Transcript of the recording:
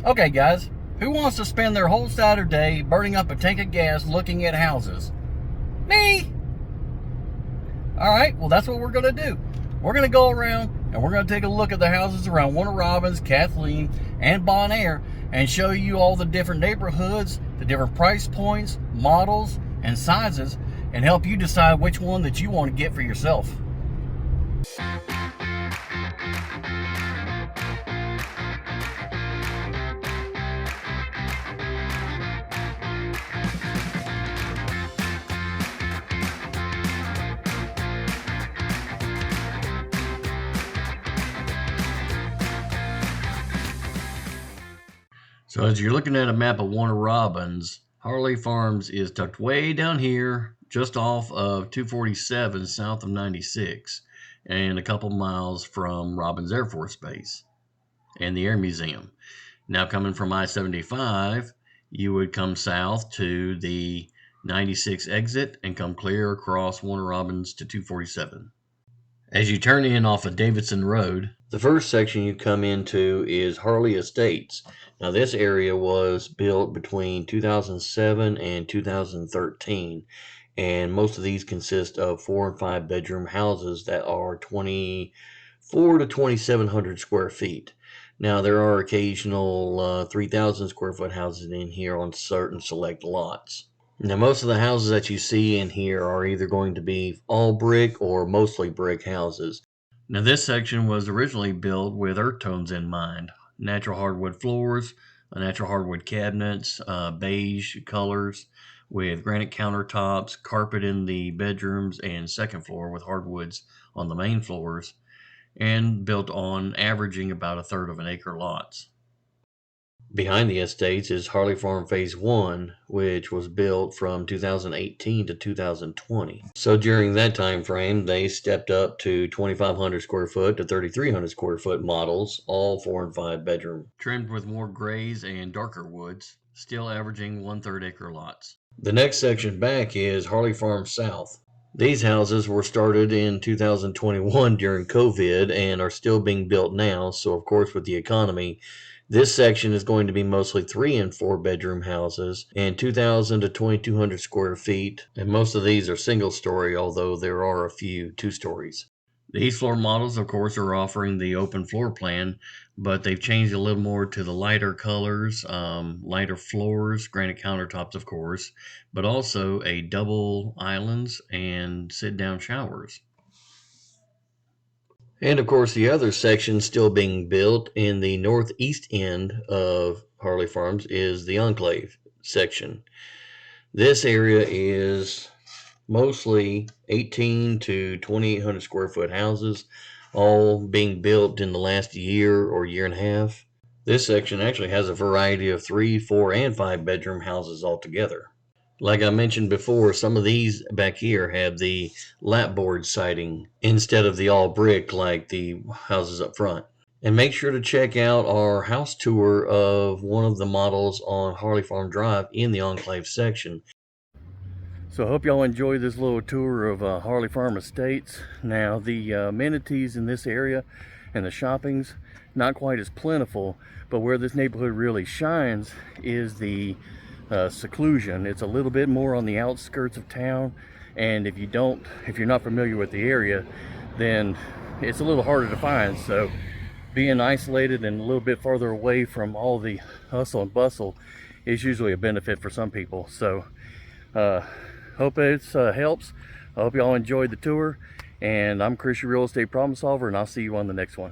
Okay guys, who wants to spend their whole Saturday burning up a tank of gas looking at houses? Me! Alright, well that's what we're going to do. We're going to go around and we're going to take a look at the houses around Warner Robins, Kathleen, and Bonaire and show you all the different neighborhoods, the different price points, models, and sizes, and help you decide which one that you want to get for yourself. So as you're looking at a map of Warner Robins, Harley Farms is tucked way down here, just off of 247 south of 96, and a couple miles from Robins Air Force Base and the Air Museum. Now coming from I-75, you would come south to the 96 exit and come clear across Warner Robins to 247. As you turn in off of Davidson Road, the first section you come into is Harley Estates. Now this area was built between 2007 and 2013, and most of these consist of 4 and 5 bedroom houses that are 24 to 2,700 square feet. Now there are occasional 3,000 square foot houses in here on certain select lots. Now most of the houses that you see in here are either going to be all brick or mostly brick houses. Now this section was originally built with earth tones in mind. Natural hardwood floors, natural hardwood cabinets, beige colors with granite countertops, carpet in the bedrooms and second floor with hardwoods on the main floors, and built on averaging about 1/3 of an acre lots. Behind the estates is Harley Farm Phase 1, which was built from 2018 to 2020. So during that time frame, they stepped up to 2,500 square foot to 3,300 square foot models, all 4 and 5 bedroom. Trimmed with more grays and darker woods, still averaging 1/3 acre lots. The next section back is Harley Farm South. These houses were started in 2021 during COVID and are still being built now, so of course with the economy, this section is going to be mostly 3 and 4 bedroom houses and 2,000 to 2,200 square feet, and most of these are single story, although there are a few 2 stories. These floor models, of course, are offering the open floor plan, but they've changed a little more to the lighter colors, lighter floors, granite countertops, of course, but also a double islands and sit-down showers. And of course, the other section still being built in the northeast end of Harley Farms is the Enclave section. This area is mostly 18 to 2,800 square foot houses, all being built in the last year or year and a half. This section actually has a variety of 3, 4, and 5 bedroom houses altogether. Like I mentioned before, some of these back here have the lapboard siding instead of the all brick like the houses up front. And make sure to check out our house tour of one of the models on Harley Farm Drive in the Enclave section. So I hope y'all enjoy this little tour of Harley Farm Estates. Now the amenities in this area and the shopping's not quite as plentiful, but where this neighborhood really shines is the seclusion. It's a little bit more on the outskirts of town, and if you're not familiar with the area, then it's a little harder to find. So being isolated and a little bit farther away from all the hustle and bustle is usually a benefit for some people. So hope it helps. I hope y'all enjoyed the tour, and I'm Chris, your real estate problem solver, and I'll see you on the next one.